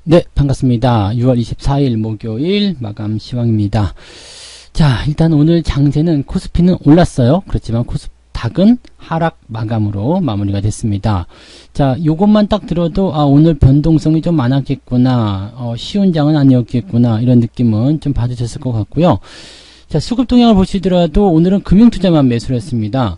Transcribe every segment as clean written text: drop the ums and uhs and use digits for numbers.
네, 반갑습니다. 6월 24일 목요일 마감 시황입니다. 자, 일단 오늘 장세는 코스피는 올랐어요. 그렇지만 코스닥은 하락 마감으로 마무리가 됐습니다. 자, 요것만 딱 들어도 오늘 변동성이 좀 많았겠구나. 쉬운 장은 아니었겠구나. 이런 느낌은 좀 받으셨을 것 같고요. 자, 수급 동향을 보시더라도 오늘은 금융투자만 매수를 했습니다.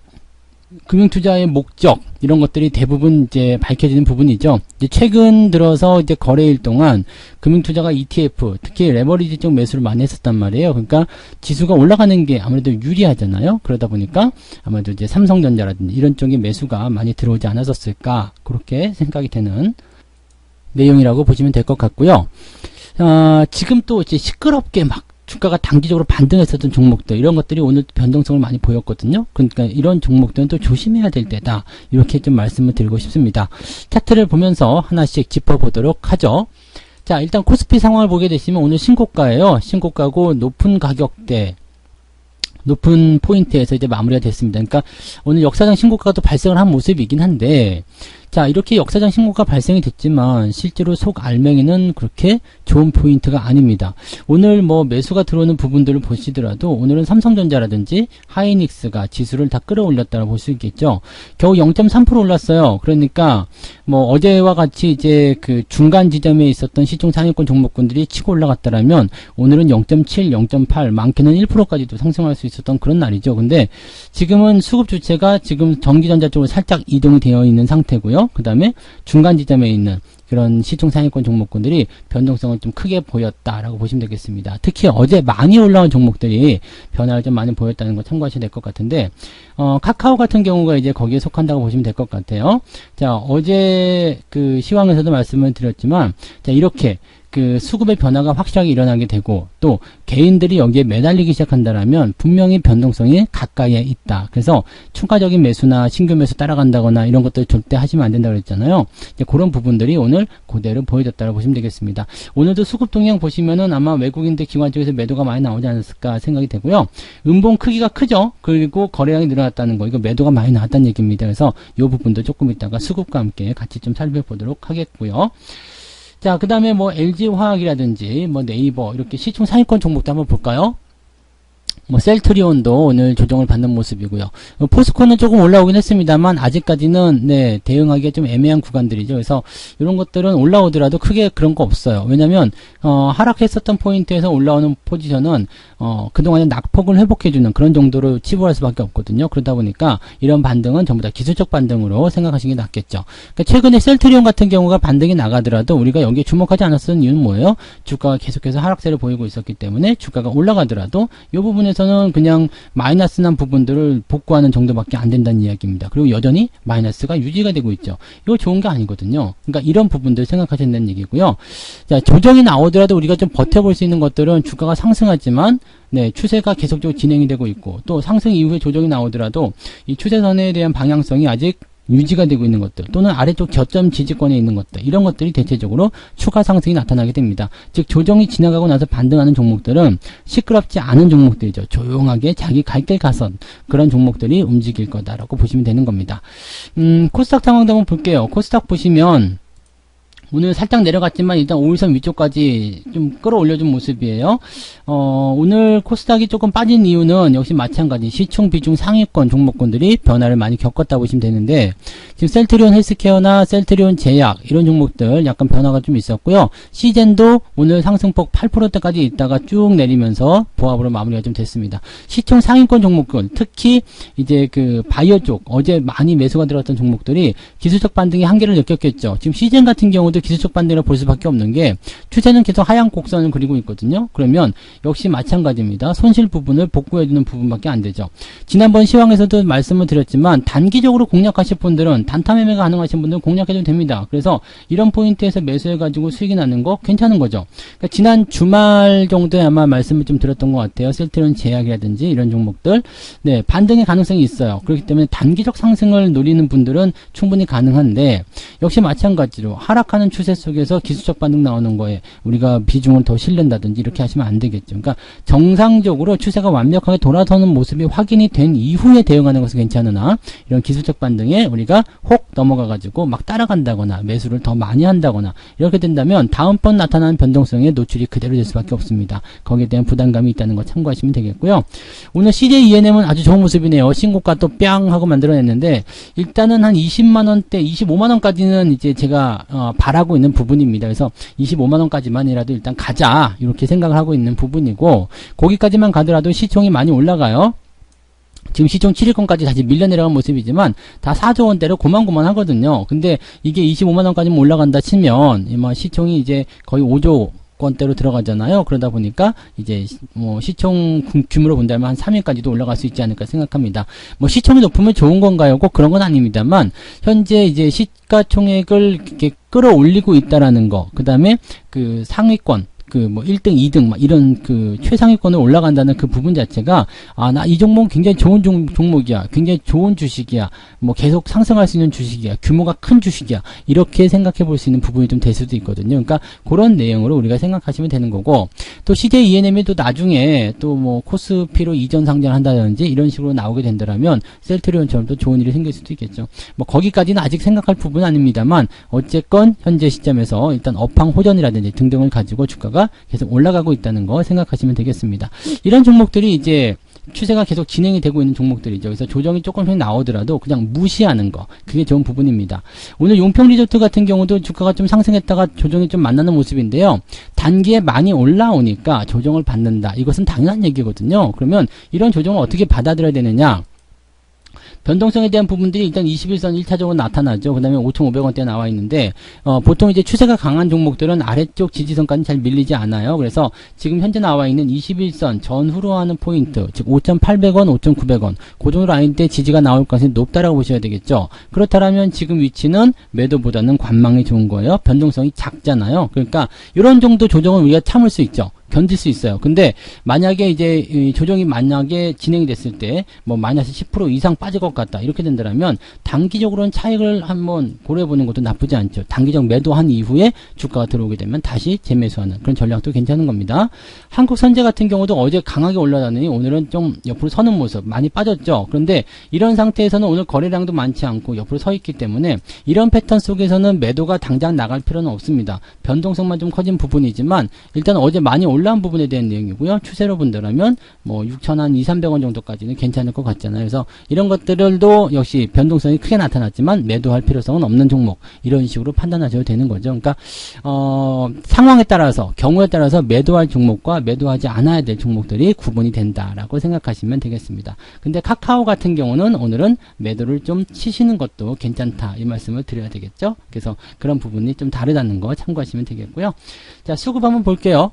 금융투자의 목적 이런 것들이 대부분 이제 밝혀지는 부분이죠. 이제 최근 들어서 이제 거래일 동안 금융투자가 ETF, 특히 레버리지 쪽 매수를 많이 했었단 말이에요. 그러니까 지수가 올라가는 게 아무래도 유리하잖아요. 그러다 보니까 아무래도 이제 삼성전자라든지 이런 쪽에 매수가 많이 들어오지 않았었을까 그렇게 생각이 되는 내용이라고 보시면 될 것 같고요. 지금 또 이제 시끄럽게 막 주가가 단기적으로 반등했었던 종목들 이런 것들이 오늘 변동성을 많이 보였거든요. 그러니까 이런 종목들은 또 조심해야 될 때다. 이렇게 좀 말씀을 드리고 싶습니다. 차트를 보면서 하나씩 짚어보도록 하죠. 자, 일단 코스피 상황을 보게 되시면 오늘 신고가예요. 신고가고 높은 가격대 높은 포인트에서 이제 마무리가 됐습니다. 그러니까 오늘 역사상 신고가가 또 발생을 한 모습이긴 한데, 자, 이렇게 역사상 신고가 발생이 됐지만 실제로 속 알맹이는 그렇게 좋은 포인트가 아닙니다. 오늘 뭐 매수가 들어오는 부분들을 보시더라도 오늘은 삼성전자라든지 하이닉스가 지수를 다 끌어올렸다고 볼 수 있겠죠. 겨우 0.3% 올랐어요. 그러니까 뭐 어제와 같이 이제 그 중간 지점에 있었던 시총 상위권 종목군들이 치고 올라갔다라면 오늘은 0.7, 0.8, 많게는 1%까지도 상승할 수 있었던 그런 날이죠. 근데 지금은 수급 주체가 지금 전기전자 쪽으로 살짝 이동이 되어 있는 상태고요. 그 다음에 중간 지점에 있는 그런 시총 상위권 종목군들이 변동성을 좀 크게 보였다라고 보시면 되겠습니다. 특히 어제 많이 올라온 종목들이 변화를 좀 많이 보였다는 거 참고하셔야 될 것 같은데, 카카오 같은 경우가 이제 거기에 속한다고 보시면 될 것 같아요. 자, 어제 그 시황에서도 말씀을 드렸지만, 자, 이렇게 그 수급의 변화가 확실하게 일어나게 되고 또 개인들이 여기에 매달리기 시작한다라면 분명히 변동성이 가까이에 있다. 그래서 추가적인 매수나 신규 매수 따라간다거나 이런 것들 절대 하시면 안 된다고 그랬잖아요. 이제 그런 부분들이 오늘 그대로 보여졌다고 보시면 되겠습니다. 오늘도 수급 동향 보시면은 아마 외국인들 기관 쪽에서 매도가 많이 나오지 않았을까 생각이 되고요. 음봉 크기가 크죠. 그리고 거래량이 늘어났다는 거, 이거 매도가 많이 나왔다는 얘기입니다. 그래서 이 부분도 조금 이따가 수급과 함께 같이 좀 살펴보도록 하겠고요. 자, 그 다음에 뭐 LG화학이라든지 뭐 네이버 이렇게 시총 상위권 종목도 한번 볼까요? 뭐 셀트리온도 오늘 조정을 받는 모습이고요. 포스코는 조금 올라오긴 했습니다만 아직까지는 네, 대응하기가 좀 애매한 구간들이죠. 그래서 이런 것들은 올라오더라도 크게 그런 거 없어요. 왜냐면 하락했었던 포인트에서 올라오는 포지션은 그동안의 낙폭을 회복해주는 그런 정도로 치부할 수밖에 없거든요. 그러다 보니까 이런 반등은 전부 다 기술적 반등으로 생각하시는 게 낫겠죠. 그러니까 최근에 셀트리온 같은 경우가 반등이 나가더라도 우리가 여기에 주목하지 않았던 이유는 뭐예요? 주가가 계속해서 하락세를 보이고 있었기 때문에 주가가 올라가더라도 이 부분에서는 그냥 마이너스 난 부분들을 복구하는 정도밖에 안 된다는 이야기입니다. 그리고 여전히 마이너스가 유지가 되고 있죠. 이거 좋은 게 아니거든요. 그러니까 이런 부분들 생각하셔야 된다는 얘기고요. 자, 조정이 나오더라도 우리가 좀 버텨볼 수 있는 것들은 주가가 상승하지만 네, 추세가 계속적으로 진행이 되고 있고 또 상승 이후에 조정이 나오더라도 이 추세선에 대한 방향성이 아직 유지가 되고 있는 것들 또는 아래쪽 저점 지지권에 있는 것들 이런 것들이 대체적으로 추가 상승이 나타나게 됩니다. 즉 조정이 지나가고 나서 반등하는 종목들은 시끄럽지 않은 종목들이죠. 조용하게 자기 갈 길 가선 그런 종목들이 움직일 거다라고 보시면 되는 겁니다. 코스닥 상황도 한번 볼게요. 코스닥 보시면 오늘 살짝 내려갔지만 일단 5일선 위쪽까지 좀 끌어올려준 모습이에요. 오늘 코스닥이 조금 빠진 이유는 역시 마찬가지 시총 비중 상위권 종목군들이 변화를 많이 겪었다고 보시면 되는데 지금 셀트리온 헬스케어나 셀트리온 제약 이런 종목들 약간 변화가 좀 있었고요. 시젠도 오늘 상승폭 8%대까지 있다가 쭉 내리면서 보합으로 마무리가 좀 됐습니다. 시총 상위권 종목군 특히 이제 그 바이오 쪽 어제 많이 매수가 들어갔던 종목들이 기술적 반등의 한계를 느꼈겠죠. 지금 시젠 같은 경우도 기술적 반등이라 볼 수밖에 없는 게 추세는 계속 하향 곡선을 그리고 있거든요. 그러면 역시 마찬가지입니다. 손실 부분을 복구해주는 부분밖에 안 되죠. 지난번 시황에서도 말씀을 드렸지만 단기적으로 공략하실 분들은 단타 매매가 가능하신 분들은 공략해도 됩니다. 그래서 이런 포인트에서 매수해가지고 수익이 나는 거 괜찮은 거죠. 그러니까 지난 주말 정도에 아마 말씀을 좀 드렸던 것 같아요. 셀트리온 제약이라든지 이런 종목들 네, 반등의 가능성이 있어요. 그렇기 때문에 단기적 상승을 노리는 분들은 충분히 가능한데 역시 마찬가지로 하락하는 하락하는 추세 속에서 기술적 반등 나오는 거에 우리가 비중을 더 실는다든지 이렇게 하시면 안 되겠죠. 그러니까 정상적으로 추세가 완벽하게 돌아서는 모습이 확인이 된 이후에 대응하는 것은 괜찮으나 이런 기술적 반등에 우리가 혹 넘어가가지고 막 따라간다거나 매수를 더 많이 한다거나 이렇게 된다면 다음번 나타나는 변동성에 노출이 그대로 될 수밖에 없습니다. 거기에 대한 부담감이 있다는 거 참고하시면 되겠고요. 오늘 CJ ENM은 아주 좋은 모습이네요. 신고가 또 뿅 하고 만들어냈는데 일단은 한 20만원대 25만원까지는 이제 제가 바라고 있는 부분입니다. 그래서 25만원까지만이라도 일단 가자 이렇게 생각을 하고 있는 부분이고, 거기까지만 가더라도 시총이 많이 올라가요. 지금 시총 7위권까지 다시 밀려 내려간 모습이지만 다 4조 원대로 고만고만 하거든요. 근데 이게 25만원까지만 올라간다 치면 시총이 이제 거의 5조 권대로 들어가잖아요. 그러다 보니까 이제 시총 규모로 본다면 한 3위까지도 올라갈 수 있지 않을까 생각합니다. 시총이 높으면 좋은 건가요? 꼭 그런 건 아닙니다만 현재 이제 시가총액을 이렇게 끌어올리고 있다라는 거, 그 다음에 그 상위권 1등, 2등, 이런 최상위권을 올라간다는 그 부분 자체가, 나 이 종목은 굉장히 좋은 종목이야. 굉장히 좋은 주식이야. 계속 상승할 수 있는 주식이야. 규모가 큰 주식이야. 이렇게 생각해 볼 수 있는 부분이 좀 될 수도 있거든요. 그러니까 그런 내용으로 우리가 생각하시면 되는 거고, 또 CJ ENM이 또 나중에 또 코스피로 이전 상장을 한다든지 이런 식으로 나오게 된다면 셀트리온처럼 또 좋은 일이 생길 수도 있겠죠. 거기까지는 아직 생각할 부분은 아닙니다만, 어쨌건 현재 시점에서 일단 업황 호전이라든지 등등을 가지고 주가가 계속 올라가고 있다는 거 생각하시면 되겠습니다. 이런 종목들이 이제 추세가 계속 진행이 되고 있는 종목들이죠. 그래서 조정이 조금씩 나오더라도 그냥 무시하는 거, 그게 좋은 부분입니다. 오늘 용평리조트 같은 경우도 주가가 좀 상승했다가 조정이 좀 만나는 모습인데요. 단기에 많이 올라오니까 조정을 받는다. 이것은 당연한 얘기거든요. 그러면 이런 조정을 어떻게 받아들여야 되느냐? 변동성에 대한 부분들이 일단 21선 1차적으로 나타나죠. 그 다음에 5,500원대 나와 있는데, 보통 이제 추세가 강한 종목들은 아래쪽 지지선까지 잘 밀리지 않아요. 그래서 지금 현재 나와 있는 21선 전후로 하는 포인트, 즉 5,800원, 5,900원, 그 정도 라인 때 지지가 나올 가능성이 높다라고 보셔야 되겠죠. 그렇다면 지금 위치는 매도보다는 관망이 좋은 거예요. 변동성이 작잖아요. 그러니까 이런 정도 조정은 우리가 참을 수 있죠. 견딜 수 있어요. 근데 만약에 이제 이 조정이 만약에 진행이 됐을 때 마이너스 10% 이상 빠질 것 같다 이렇게 된다면 단기적으로는 차익을 한번 고려해 보는 것도 나쁘지 않죠. 단기적 매도한 이후에 주가가 들어오게 되면 다시 재매수하는 그런 전략도 괜찮은 겁니다. 한국선제 같은 경우도 어제 강하게 올라가더니 오늘은 좀 옆으로 서는 모습, 많이 빠졌죠. 그런데 이런 상태에서는 오늘 거래량도 많지 않고 옆으로 서 있기 때문에 이런 패턴 속에서는 매도가 당장 나갈 필요는 없습니다. 변동성만 좀 커진 부분이지만 일단 어제 많이 올라온 부분에 대한 내용이고요. 추세로 본다면 6,200-300원 정도까지는 괜찮을 것 같잖아요. 그래서 이런 것들도 역시 변동성이 크게 나타났지만 매도할 필요성은 없는 종목, 이런 식으로 판단하셔도 되는 거죠. 그러니까 상황에 따라서, 경우에 따라서 매도할 종목과 매도하지 않아야 될 종목들이 구분이 된다라고 생각하시면 되겠습니다. 근데 카카오 같은 경우는 오늘은 매도를 좀 치시는 것도 괜찮다, 이 말씀을 드려야 되겠죠. 그래서 그런 부분이 좀 다르다는 거 참고하시면 되겠고요. 자, 수급 한번 볼게요.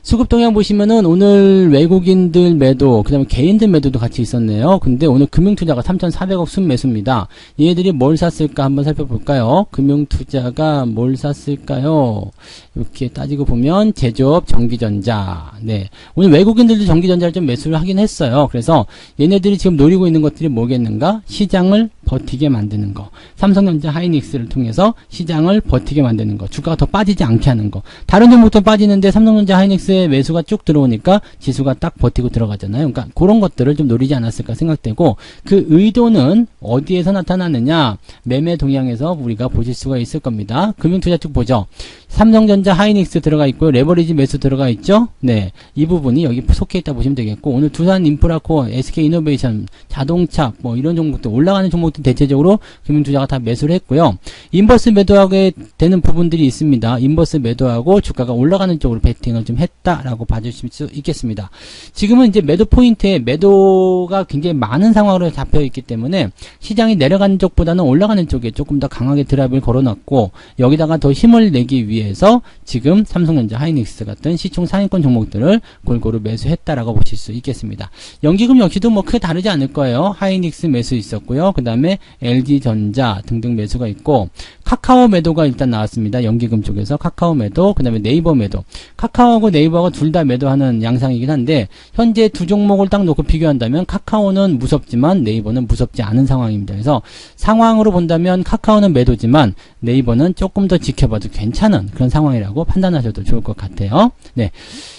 수급 동향 보시면은 오늘 외국인들 매도, 그 다음에 개인들 매도도 같이 있었네요. 근데 오늘 금융투자가 3,400억 순매수입니다. 얘네들이 뭘 샀을까 한번 살펴볼까요? 금융투자가 뭘 샀을까요? 이렇게 따지고 보면 제조업, 전기전자. 네. 오늘 외국인들도 전기전자를 좀 매수를 하긴 했어요. 그래서 얘네들이 지금 노리고 있는 것들이 뭐겠는가? 시장을 버티게 만드는 거. 삼성전자, 하이닉스를 통해서 시장을 버티게 만드는 거. 주가가 더 빠지지 않게 하는 거. 다른 종목도 빠지는데 삼성전자, 하이닉스의 매수가 쭉 들어오니까 지수가 딱 버티고 들어가잖아요. 그러니까 그런 것들을 좀 노리지 않았을까 생각되고, 그 의도는 어디에서 나타나느냐? 매매 동향에서 우리가 보실 수가 있을 겁니다. 금융투자 쪽 보죠. 삼성전자, 하이닉스 들어가 있고요. 레버리지 매수 들어가 있죠. 네, 이 부분이 여기 속해 있다 보시면 되겠고, 오늘 두산 인프라코어, SK이노베이션, 자동차 이런 종목들, 올라가는 종목들 대체적으로 금융투자가 다 매수를 했고요. 인버스 매도하게 되는 부분들이 있습니다. 인버스 매도하고 주가가 올라가는 쪽으로 베팅을 좀 했다라고 봐주실 수 있겠습니다. 지금은 이제 매도 포인트에 매도가 굉장히 많은 상황으로 잡혀 있기 때문에 시장이 내려가는 쪽보다는 올라가는 쪽에 조금 더 강하게 드랍을 걸어놨고, 여기다가 더 힘을 내기 위해서 지금 삼성전자, 하이닉스 같은 시총 상위권 종목들을 골고루 매수했다라고 보실 수 있겠습니다. 연기금 역시도 크게 다르지 않을 거예요. 하이닉스 매수 있었고요. 그 다음에 다음에 LG전자 등등 매수가 있고, 카카오 매도가 일단 나왔습니다. 연기금 쪽에서 카카오 매도, 그 다음에 네이버 매도. 카카오하고 네이버가 둘 다 매도하는 양상이긴 한데, 현재 두 종목을 딱 놓고 비교한다면 카카오는 무섭지만 네이버는 무섭지 않은 상황입니다. 그래서 상황으로 본다면 카카오는 매도지만 네이버는 조금 더 지켜봐도 괜찮은 그런 상황이라고 판단하셔도 좋을 것 같아요. 네.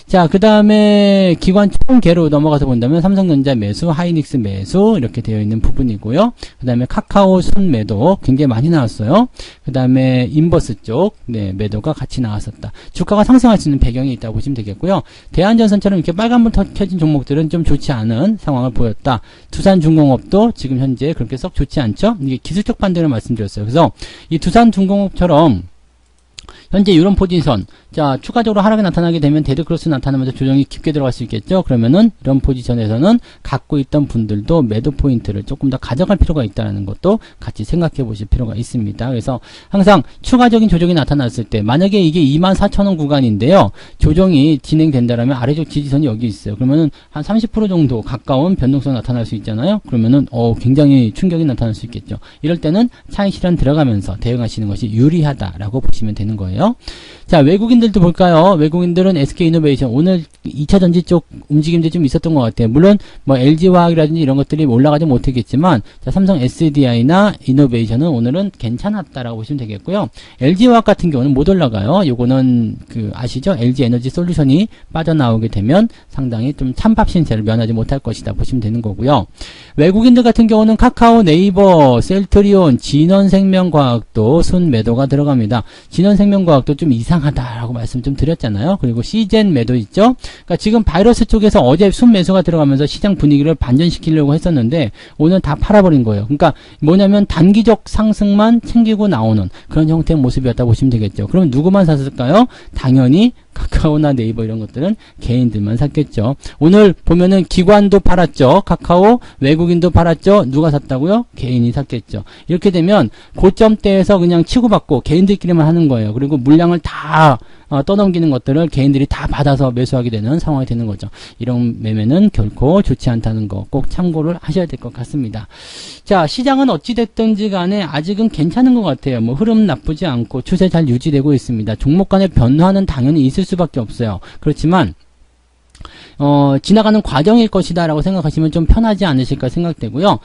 자, 그 다음에 기관 총계로 넘어가서 본다면 삼성전자 매수, 하이닉스 매수 이렇게 되어 있는 부분이고요. 그 다음에 카카오 순 매도 굉장히 많이 나왔어요. 그 다음에 인버스 쪽 매도가 같이 나왔었다. 주가가 상승할 수 있는 배경이 있다고 보시면 되겠고요. 대한전선처럼 이렇게 빨간불 켜진 종목들은 좀 좋지 않은 상황을 보였다. 두산중공업도 지금 현재 그렇게 썩 좋지 않죠. 이게 기술적 반등을 말씀드렸어요. 그래서 이 두산중공업처럼 현재 이런 포지션, 자, 추가적으로 하락이 나타나게 되면 데드크로스 나타나면서 조정이 깊게 들어갈 수 있겠죠. 그러면은 이런 포지션에서는 갖고 있던 분들도 매도 포인트를 조금 더 가져갈 필요가 있다는 것도 같이 생각해 보실 필요가 있습니다. 그래서 항상 추가적인 조정이 나타났을 때, 만약에 이게 24,000원 구간인데요, 조정이 진행된다라면 아래쪽 지지선이 여기 있어요. 그러면은 한 30% 정도 가까운 변동성 나타날 수 있잖아요. 그러면은 굉장히 충격이 나타날 수 있겠죠. 이럴 때는 차익 실현 들어가면서 대응하시는 것이 유리하다라고 보시면 되는 거예요. 자, 외국인들도 볼까요? 외국인들은 SK이노베이션, 오늘 2차전지 쪽 움직임도 좀 있었던 것 같아요. 물론 뭐 LG화학이라든지 이런 것들이 올라가지 못했겠지만, 자, 삼성 SDI나 이노베이션은 오늘은 괜찮았다라고 보시면 되겠고요. LG화학 같은 경우는 못 올라가요. 요거는 아시죠? LG에너지 솔루션이 빠져나오게 되면 상당히 좀 찬밥 신세를 면하지 못할 것이다 보시면 되는 거고요. 외국인들 같은 경우는 카카오, 네이버, 셀트리온, 진원생명과학도 순매도가 들어갑니다. 진원생명과학도 좀 이상하다라고 말씀 좀 드렸잖아요. 그리고 시젠 매도 있죠. 그러니까 지금 바이러스 쪽에서 어제 순매수가 들어가면서 시장 분위기를 반전시키려고 했었는데 오늘 다 팔아버린 거예요. 그러니까 뭐냐면 단기적 상승만 챙기고 나오는 그런 형태의 모습이었다고 보시면 되겠죠. 그럼 누구만 샀을까요? 당연히 카카오나 네이버 이런 것들은 개인들만 샀겠죠. 오늘 보면은 기관도 팔았죠. 카카오, 외국인도 팔았죠. 누가 샀다고요? 개인이 샀겠죠. 이렇게 되면 고점대에서 그냥 치고받고 개인들끼리만 하는 거예요. 그리고 물량을 다 떠넘기는 것들을 개인들이 다 받아서 매수하게 되는 상황이 되는 거죠. 이런 매매는 결코 좋지 않다는 거 꼭 참고를 하셔야 될 것 같습니다. 자, 시장은 어찌됐든지 간에 아직은 괜찮은 것 같아요. 뭐 흐름 나쁘지 않고 추세 잘 유지되고 있습니다. 종목 간의 변화는 당연히 있을 수밖에 없어요. 그렇지만 지나가는 과정일 것이다 라고 생각하시면 좀 편하지 않으실까 생각되고요.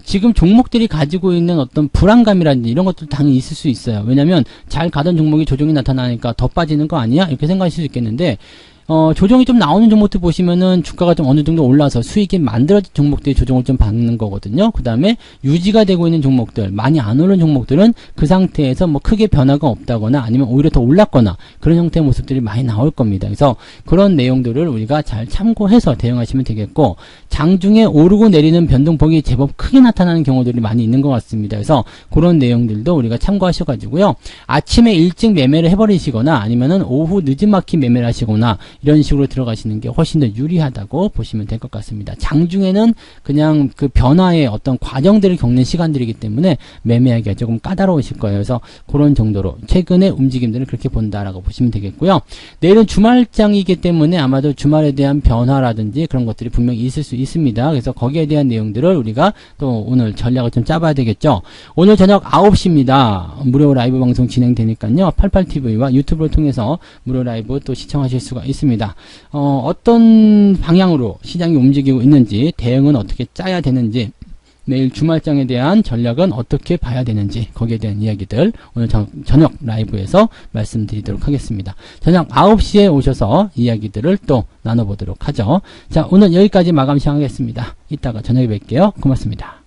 지금 종목들이 가지고 있는 어떤 불안감이라든지 이런 것도 당연히 있을 수 있어요. 왜냐면 잘 가던 종목이 조정이 나타나니까 더 빠지는 거 아니야? 이렇게 생각하실 수 있겠는데 조정이 좀 나오는 종목들 보시면은 주가가 좀 어느 정도 올라서 수익이 만들어진 종목들이 조정을 좀 받는 거거든요. 그 다음에 유지가 되고 있는 종목들, 많이 안 오른 종목들은 그 상태에서 뭐 크게 변화가 없다거나 아니면 오히려 더 올랐거나 그런 형태의 모습들이 많이 나올 겁니다. 그래서 그런 내용들을 우리가 잘 참고해서 대응하시면 되겠고, 장중에 오르고 내리는 변동폭이 제법 크게 나타나는 경우들이 많이 있는 것 같습니다. 그래서 그런 내용들도 우리가 참고하셔가지고요. 아침에 일찍 매매를 해버리시거나 아니면은 오후 늦은막히 매매를 하시거나 이런 식으로 들어가시는 게 훨씬 더 유리하다고 보시면 될 것 같습니다. 장중에는 그냥 그 변화의 어떤 과정들을 겪는 시간들이기 때문에 매매하기가 조금 까다로우실 거예요. 그래서 그런 정도로 최근의 움직임들을 그렇게 본다라고 보시면 되겠고요. 내일은 주말장이기 때문에 아마도 주말에 대한 변화라든지 그런 것들이 분명히 있을 수 있습니다. 그래서 거기에 대한 내용들을 우리가 또 오늘 전략을 좀 짜봐야 되겠죠. 오늘 저녁 9시입니다. 무료 라이브 방송 진행되니까요. 88TV와 유튜브를 통해서 무료 라이브 또 시청하실 수가 있습니다. 어떤 방향으로 시장이 움직이고 있는지, 대응은 어떻게 짜야 되는지, 내일 주말장에 대한 전략은 어떻게 봐야 되는지, 거기에 대한 이야기들 오늘 저녁 라이브에서 말씀드리도록 하겠습니다. 저녁 9시에 오셔서 이야기들을 또 나눠보도록 하죠. 자, 오늘 여기까지 마감 시작하겠습니다. 이따가 저녁에 뵐게요. 고맙습니다.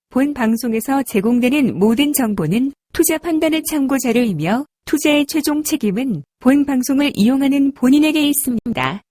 본 방송에서 제공되는 모든 정보는 투자 판단의 참고 자료이며 투자의 최종 책임은 본 방송을 이용하는 본인에게 있습니다.